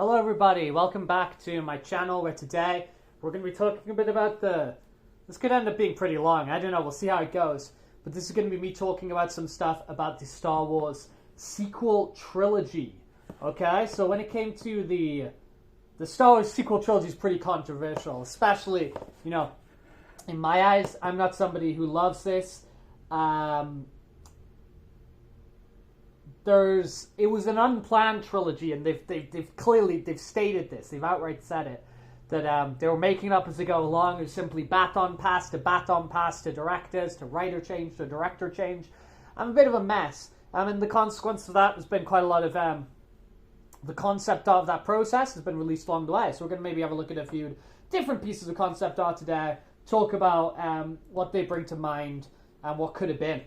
Hello everybody, welcome back to my channel where today we're going to be talking a bit about this could end up being pretty long, I don't know, we'll see how it goes, but this is going to be me talking about some stuff about the Star Wars sequel trilogy. Okay, so when it came to the Star Wars sequel trilogy is pretty controversial, especially, in my eyes. I'm not somebody who loves this. It was an unplanned trilogy, and they've clearly stated this. They've outright said it that they were making it up as they go along. It was simply baton pass to directors, to writer change to director change. I'm a bit of a mess. And the consequence of that has been quite a lot of the concept art of that process has been released along the way. So we're going to maybe have a look at a few different pieces of concept art today. Talk about what they bring to mind and what could have been.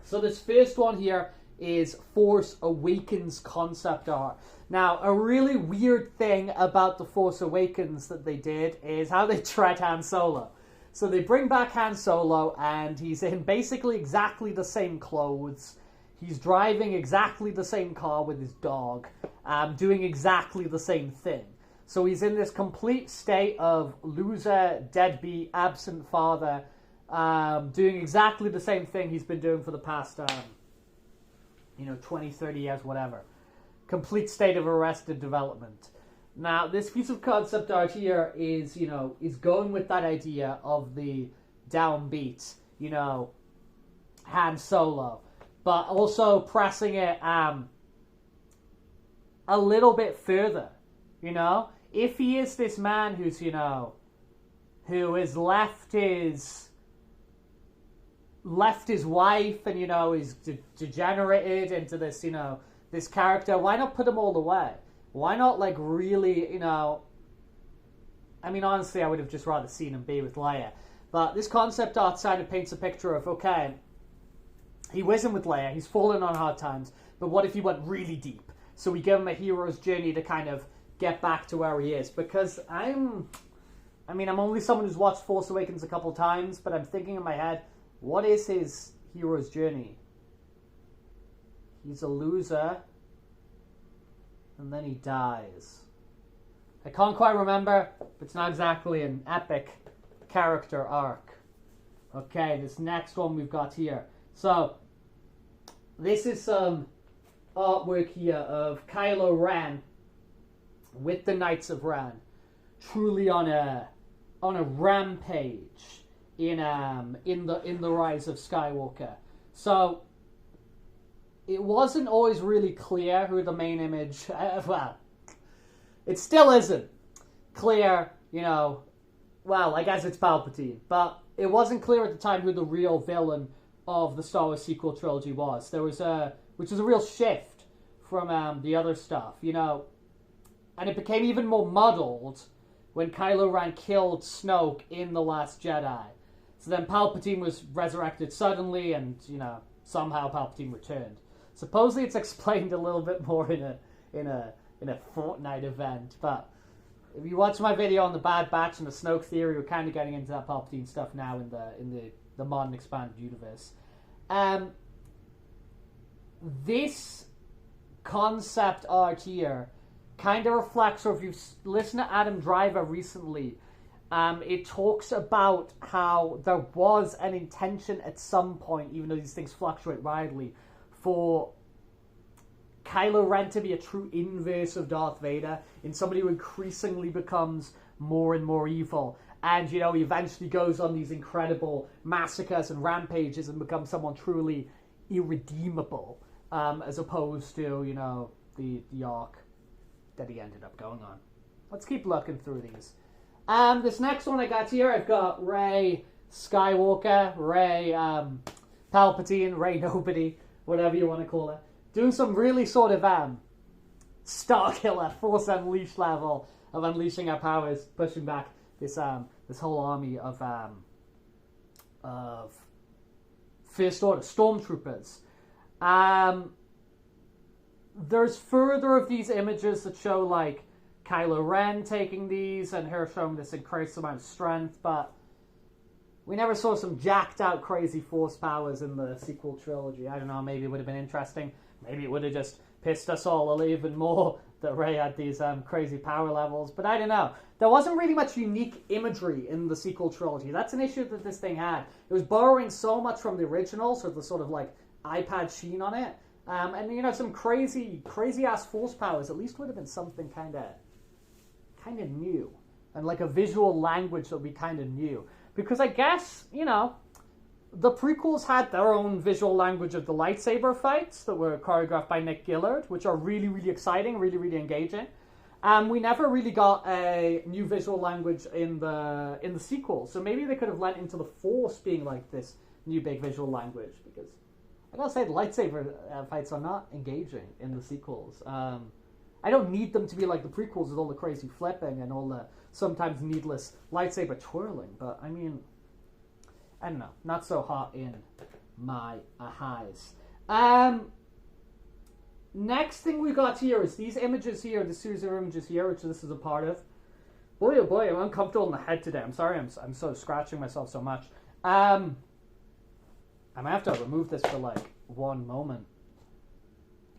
So this first one here is Force Awakens concept art. Now, a really weird thing about The Force Awakens that they did is how they tread Han Solo. So they bring back Han Solo, and he's in basically exactly the same clothes. He's driving exactly the same car with his dog, doing exactly the same thing. So he's in this complete state of loser, deadbeat, absent father, doing exactly the same thing he's been doing for the past 20, 30 years, whatever. Complete state of arrested development. Now, this piece of concept art here is going with that idea of the downbeat, Han Solo, but also pressing it a little bit further, If he is this man who's, who has left his wife and, is degenerated into this, this character, why not put him all the way? Why not, really, honestly, I would have just rather seen him be with Leia. But this concept art kind of paints a picture of, okay, he wasn't with Leia, he's fallen on hard times, but what if he went really deep? So we give him a hero's journey to kind of get back to where he is. Because I'm only someone who's watched Force Awakens a couple times, but I'm thinking in my head, what is his hero's journey? He's a loser, and then he dies. I can't quite remember, but it's not exactly an epic character arc. Okay, this next one we've got here. So, this is some artwork here of Kylo Ren with the Knights of Ren, truly on a rampage in the Rise of Skywalker. So it wasn't always really clear who the main image. It still isn't clear. Well, I guess it's Palpatine, but it wasn't clear at the time who the real villain of the Star Wars sequel trilogy was. Which was a real shift from the other stuff, and it became even more muddled when Kylo Ren killed Snoke in The Last Jedi. So then Palpatine was resurrected suddenly, and somehow Palpatine returned. Supposedly it's explained a little bit more in a Fortnite event, but if you watch my video on the Bad Batch and the Snoke theory, we're kind of getting into that Palpatine stuff now in the modern expanded universe. This concept art here kind of reflects, or if you listen to Adam Driver recently, it talks about how there was an intention at some point, even though these things fluctuate widely, for Kylo Ren to be a true inverse of Darth Vader, in somebody who increasingly becomes more and more evil, and he eventually goes on these incredible massacres and rampages and becomes someone truly irredeemable, as opposed to the arc that he ended up going on. Let's keep looking through these. This next one I got here, I've got Rey Skywalker, Rey Palpatine, Rey Nobody, whatever you want to call it, doing some really sort of Starkiller, Force Unleashed level of unleashing our powers, pushing back this whole army of First Order Stormtroopers. There's further of these images that show Kylo Ren taking these and her showing this increased amount of strength, but we never saw some jacked out crazy force powers in the sequel trilogy. I don't know, maybe it would have been interesting. Maybe it would have just pissed us all even more that Rey had these crazy power levels. But I don't know. There wasn't really much unique imagery in the sequel trilogy. That's an issue that this thing had. It was borrowing so much from the original, so the sort of like iPad sheen on it. And you know, some crazy ass force powers at least would have been something kind of new. And like a visual language that would be kind of new. Because I guess, you know, the prequels had their own visual language of the lightsaber fights that were choreographed by Nick Gillard, which are really, really exciting, really, really engaging. We never really got a new visual language in the sequels, so maybe they could have lent into the Force being like this new big visual language. Because I gotta say, the lightsaber fights are not engaging in the sequels. I don't need them to be like the prequels with all the crazy flipping and all the sometimes needless lightsaber twirling, but I mean, I don't know, not so hot in my eyes. Next thing we got here is these images here, the series of images here, which this is a part of. Boy, oh boy, I'm uncomfortable in the head today. I'm sorry, I'm sort of scratching myself so much. I might have to remove this for like one moment.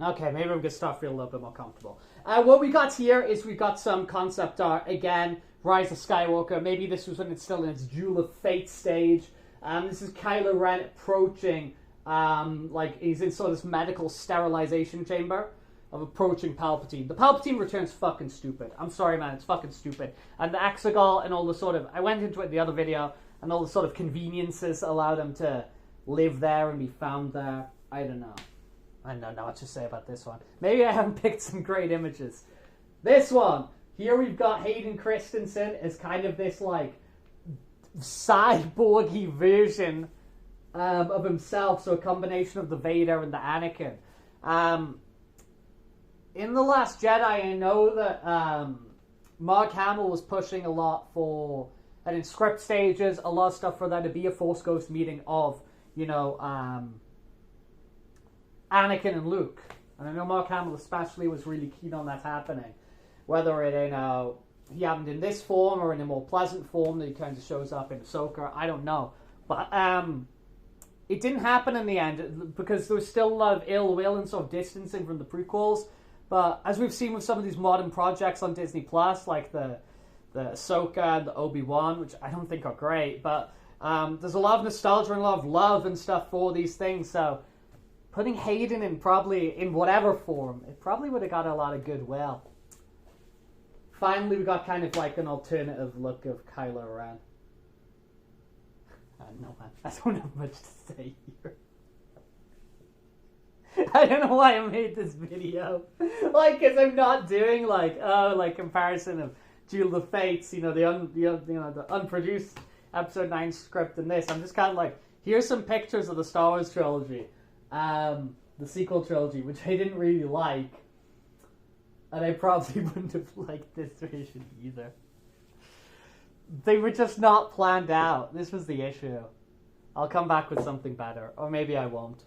Okay, maybe I'm going to start feeling a little bit more comfortable. What we got here is we got some concept art. Again, Rise of Skywalker. Maybe this was when it's still in its Duel of Fate stage. This is Kylo Ren approaching, like he's in sort of this medical sterilization chamber of approaching Palpatine. The Palpatine return's fucking stupid. I'm sorry, man, it's fucking stupid. And the Exegol and all the sort of, I went into it in the other video, and all the sort of conveniences allow them to live there and be found there. I don't know. I don't know what to say about this one. Maybe I haven't picked some great images. This one. Here we've got Hayden Christensen as kind of this, like, cyborgy version of himself. So a combination of the Vader and the Anakin. In The Last Jedi, I know that Mark Hamill was pushing a lot for, and in script stages, a lot of stuff for there to be a Force Ghost meeting of, you know, Anakin and Luke. And I know Mark Hamill especially was really keen on that happening. Whether it, you know, he happened in this form or in a more pleasant form that he kind of shows up in Ahsoka, I don't know. But it didn't happen in the end because there was still a lot of ill will and sort of distancing from the prequels. But as we've seen with some of these modern projects on Disney Plus, like the Ahsoka and the Obi-Wan, which I don't think are great, but there's a lot of nostalgia and a lot of love and stuff for these things. So putting Hayden in probably in whatever form, it probably would have got a lot of goodwill. Finally, we got kind of like an alternative look of Kylo Ren. I don't know, man. I don't have much to say here. I don't know why I made this video. Like, because I'm not doing like comparison of Duel of Fates, you know, the unproduced Episode 9 script and this. I'm just kind of like, here's some pictures of the Star Wars trilogy, the sequel trilogy, which I didn't really like. And I probably wouldn't have liked this version either. They were just not planned out. This was the issue. I'll come back with something better. Or maybe I won't.